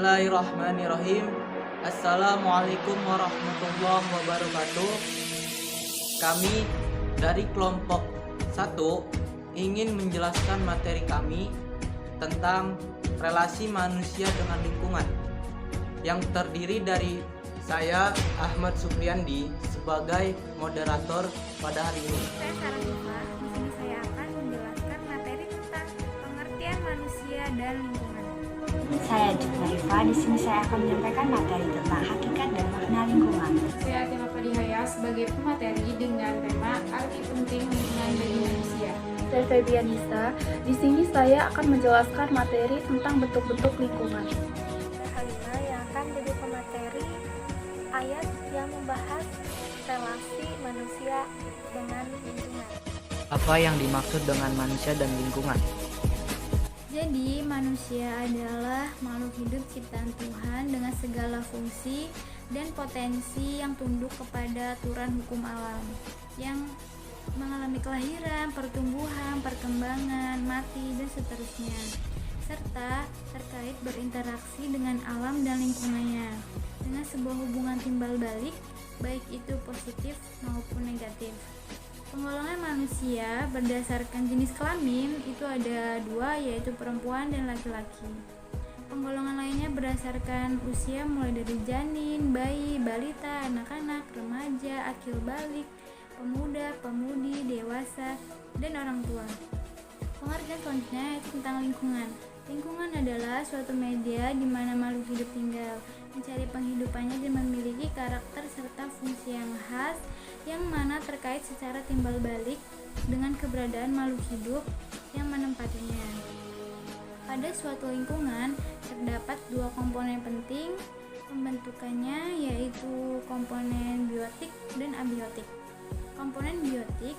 Bismillahirrahmanirrahim. Assalamualaikum warahmatullahi wabarakatuh. Kami dari kelompok 1 ingin menjelaskan materi kami tentang relasi manusia dengan lingkungan, yang terdiri dari saya Ahmad Supriyandi sebagai moderator pada hari ini. Saya Sarah Diva. Di sini saya akan menjelaskan materi tentang pengertian manusia dan lingkungan. Saya Jika Rifa. Di sini saya akan menyampaikan materi tentang hakikat dan makna lingkungan. Saya Atina Fadihaya sebagai pemateri dengan tema arti penting lingkungan bagi manusia. Saya Febianisa. Di sini saya akan menjelaskan materi tentang bentuk-bentuk lingkungan. Halina yang akan jadi pemateri ayat yang membahas relasi manusia dengan lingkungan. Apa yang dimaksud dengan manusia dan lingkungan? Jadi, manusia adalah makhluk hidup ciptaan Tuhan dengan segala fungsi dan potensi yang tunduk kepada aturan hukum alam, yang mengalami kelahiran, pertumbuhan, perkembangan, mati, dan seterusnya, serta terkait berinteraksi dengan alam dan lingkungannya dengan sebuah hubungan timbal balik, baik itu positif maupun negatif. Penggolongan manusia berdasarkan jenis kelamin itu ada 2, yaitu perempuan dan laki-laki. Penggolongan lainnya berdasarkan usia mulai dari janin, bayi, balita, anak-anak, remaja, akil balik, pemuda, pemudi, dewasa, dan orang tua. Pengertian selanjutnya yaitu tentang lingkungan. Lingkungan adalah suatu media di mana makhluk hidup tinggal, mencari penghidupannya dan memiliki karakter serta fungsi yang khas yang mana terkait secara timbal balik dengan keberadaan makhluk hidup yang menempatinya. Pada suatu lingkungan terdapat 2 komponen penting pembentukannya, yaitu komponen biotik dan abiotik. Komponen biotik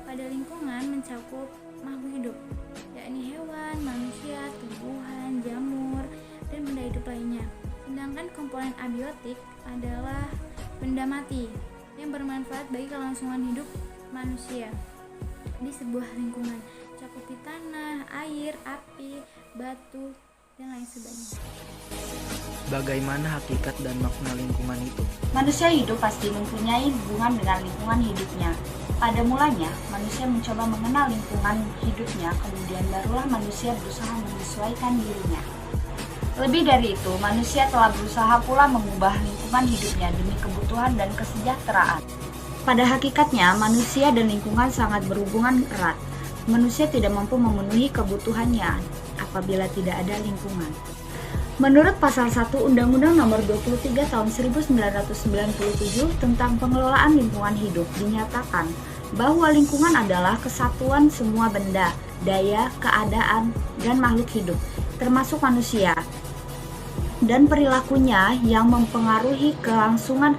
pada lingkungan mencakup makhluk hidup, yakni hewan, manusia, tumbuhan, jamur, dan benda hidup lainnya. Sedangkan komponen abiotik adalah benda mati yang bermanfaat bagi kelangsungan hidup manusia di sebuah lingkungan, cakupi tanah, air, api, batu, dan lain sebagainya. Bagaimana hakikat dan makna lingkungan itu? Manusia hidup pasti mempunyai hubungan dengan lingkungan hidupnya. Pada mulanya, manusia mencoba mengenal lingkungan hidupnya, kemudian barulah manusia berusaha menyesuaikan dirinya. Lebih dari itu, manusia telah berusaha pula mengubah lingkungan hidupnya demi kebutuhan dan kesejahteraan. Pada hakikatnya, manusia dan lingkungan sangat berhubungan erat. Manusia tidak mampu memenuhi kebutuhannya apabila tidak ada lingkungan. Menurut pasal 1 Undang-Undang Nomor 23 Tahun 1997 tentang pengelolaan lingkungan hidup dinyatakan bahwa lingkungan adalah kesatuan semua benda, daya, keadaan, dan makhluk hidup, termasuk manusia, dan perilakunya yang mempengaruhi kelangsungan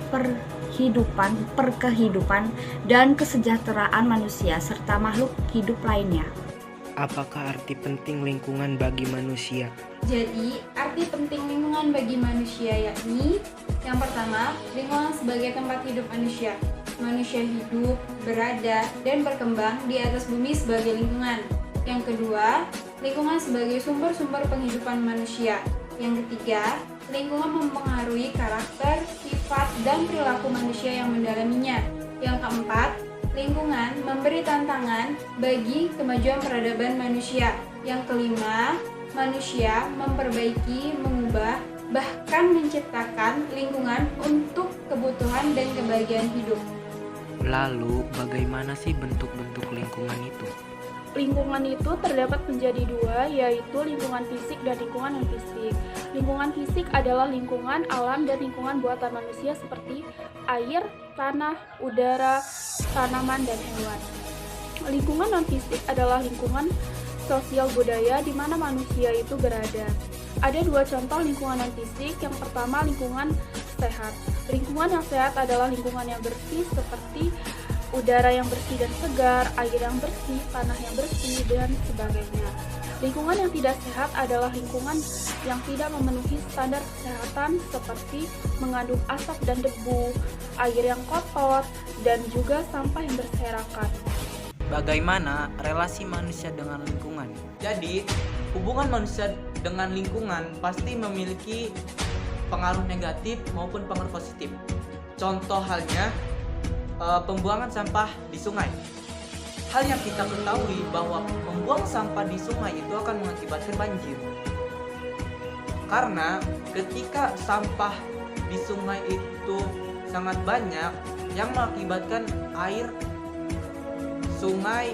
perkehidupan dan kesejahteraan manusia serta makhluk hidup lainnya. Apakah arti penting lingkungan bagi manusia? Jadi, arti penting lingkungan bagi manusia yakni yang pertama, lingkungan sebagai tempat hidup manusia. Manusia hidup, berada, dan berkembang di atas bumi sebagai lingkungan. Yang kedua, lingkungan sebagai sumber-sumber penghidupan manusia. Yang ketiga, lingkungan mempengaruhi karakter, sifat, dan perilaku manusia yang mendalaminya. Yang keempat, lingkungan memberi tantangan bagi kemajuan peradaban manusia. Yang kelima, manusia memperbaiki, mengubah, bahkan menciptakan lingkungan untuk kebutuhan dan kebahagiaan hidup. Lalu, bagaimana sih bentuk-bentuk lingkungan itu? Lingkungan itu terdapat menjadi 2, yaitu lingkungan fisik dan lingkungan non-fisik. Lingkungan fisik adalah lingkungan alam dan lingkungan buatan manusia seperti air, tanah, udara, tanaman, dan hewan. Lingkungan non-fisik adalah lingkungan sosial budaya di mana manusia itu berada. Ada 2 contoh lingkungan non-fisik. Yang pertama, lingkungan sehat. Lingkungan yang sehat adalah lingkungan yang bersih seperti udara yang bersih dan segar, air yang bersih, tanah yang bersih, dan sebagainya. Lingkungan yang tidak sehat adalah lingkungan yang tidak memenuhi standar kesehatan seperti mengandung asap dan debu, air yang kotor, dan juga sampah yang berserakan. Bagaimana relasi manusia dengan lingkungan? Jadi, hubungan manusia dengan lingkungan pasti memiliki pengaruh negatif maupun pengaruh positif. Contoh halnya pembuangan sampah di sungai. Hal yang kita ketahui bahwa membuang sampah di sungai itu akan mengakibatkan banjir. Karena ketika sampah di sungai itu sangat banyak yang mengakibatkan air sungai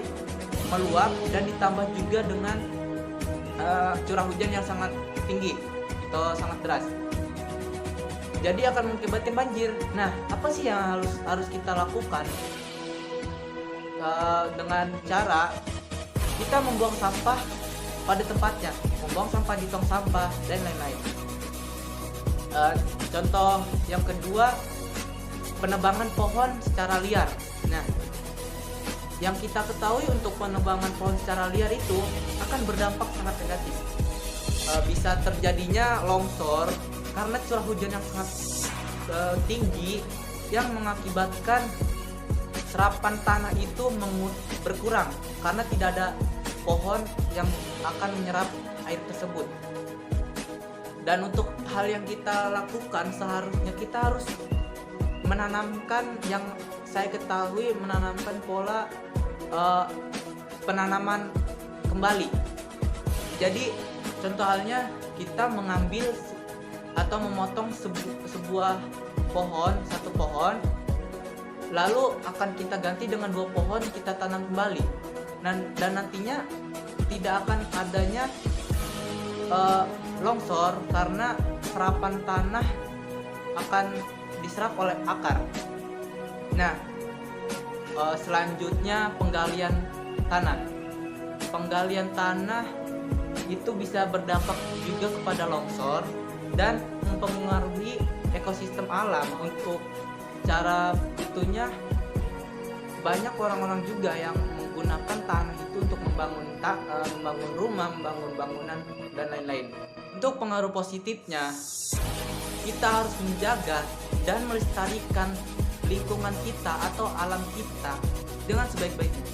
meluap dan ditambah juga dengan curah hujan yang sangat tinggi atau sangat deras. Jadi akan mengakibatkan banjir. Nah, apa sih yang harus kita lakukan? Dengan cara kita membuang sampah pada tempatnya, membuang sampah di tong sampah dan lain-lain. Contoh yang kedua, penebangan pohon secara liar. Nah, yang kita ketahui untuk penebangan pohon secara liar itu akan berdampak sangat negatif. Bisa terjadinya longsor karena curah hujan yang sangat tinggi yang mengakibatkan serapan tanah itu berkurang karena tidak ada pohon yang akan menyerap air tersebut. Dan untuk hal yang kita lakukan, seharusnya kita harus menanamkan, yang saya ketahui, menanamkan pola penanaman kembali. Jadi contoh halnya kita mengambil atau memotong sebuah pohon, satu pohon, lalu akan kita ganti dengan 2 pohon, kita tanam kembali. Dan nantinya tidak akan adanya longsor karena serapan tanah akan diserap oleh akar. Nah, selanjutnya penggalian tanah. Penggalian tanah itu bisa berdampak juga kepada longsor dan mempengaruhi ekosistem alam. Untuk cara itunya, banyak orang-orang juga yang menggunakan tanah itu untuk membangun rumah, membangun bangunan dan lain-lain. Untuk pengaruh positifnya, kita harus menjaga dan melestarikan lingkungan kita atau alam kita dengan sebaik-baiknya.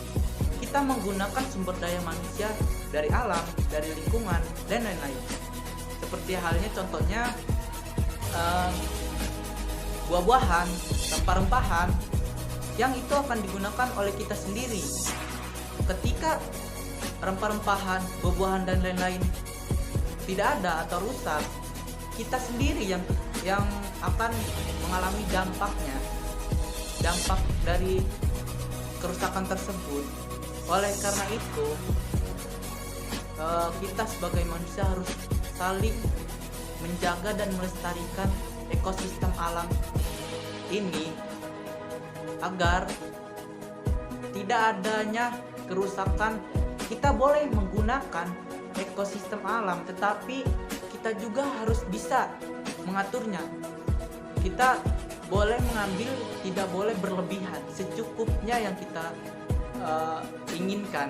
Kita menggunakan sumber daya manusia dari alam, dari lingkungan dan lain-lain. Seperti halnya contohnya buah-buahan, rempah-rempahan yang itu akan digunakan oleh kita sendiri. Ketika rempah-rempahan, buah-buahan dan lain-lain tidak ada atau rusak, kita sendiri yang akan mengalami dampaknya, dampak dari kerusakan tersebut. Oleh karena itu, kita sebagai manusia harus saling menjaga dan melestarikan ekosistem alam ini agar tidak adanya kerusakan. Kita boleh menggunakan ekosistem alam, tetapi kita juga harus bisa mengaturnya. Kita boleh mengambil, tidak boleh berlebihan, secukupnya yang kita inginkan.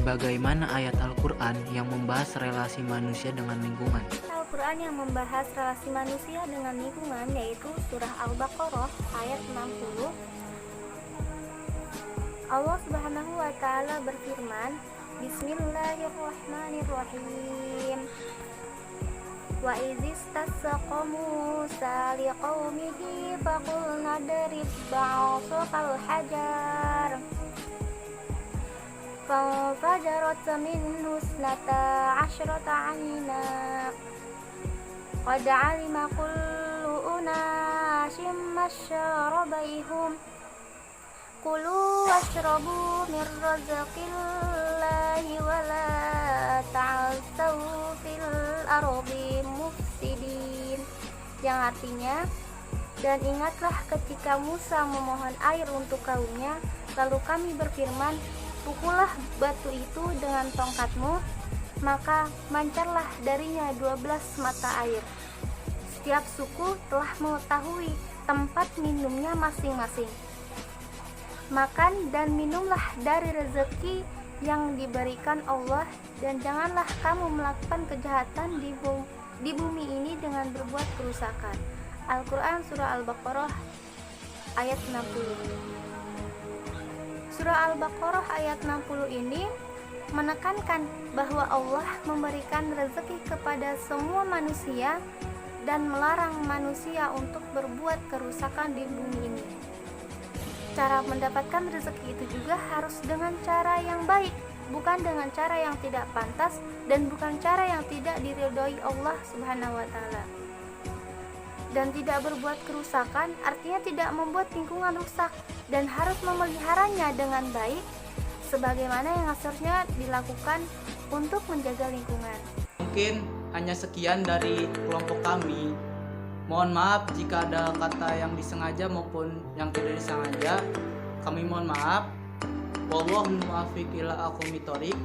Bagaimana ayat Al-Quran yang membahas relasi manusia dengan lingkungan? Al-Quran yang membahas relasi manusia dengan lingkungan yaitu surah Al-Baqarah ayat 60. Allah Subhanahu wa taala berfirman, Bismillahirrahmanirrahim. Wa izistasqa Musa liqaumihi faqulna darib ba'sakal hajar فانفجرت منه 12 عينا قد علم كل أناس مشربيهم كلوا واشربوا من رزق الله ولا تعثوا في الأرض مفسدين, yang artinya, dan ingatlah ketika Musa memohon air untuk kaumnya, lalu kami berfirman, pukullah batu itu dengan tongkatmu, maka mancarlah darinya 12 mata air. Setiap suku telah mengetahui tempat minumnya masing-masing. Makan dan minumlah dari rezeki yang diberikan Allah, dan janganlah kamu melakukan kejahatan di bumi ini dengan berbuat kerusakan. Al-Quran Surah Al-Baqarah ayat 60. Surah Al-Baqarah ayat 60 ini menekankan bahwa Allah memberikan rezeki kepada semua manusia dan melarang manusia untuk berbuat kerusakan di bumi ini. Cara mendapatkan rezeki itu juga harus dengan cara yang baik, bukan dengan cara yang tidak pantas dan bukan cara yang tidak diridhoi Allah Subhanahu wa taala. Dan tidak berbuat kerusakan artinya tidak membuat lingkungan rusak dan harus memeliharanya dengan baik sebagaimana yang seharusnya dilakukan untuk menjaga lingkungan. Mungkin hanya sekian dari kelompok kami. Mohon maaf jika ada kata yang disengaja maupun yang tidak disengaja. Kami mohon maaf. Wallahu muwaffiq ila aqwamit thoriq.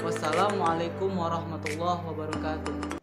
Wassalamualaikum warahmatullahi wabarakatuh.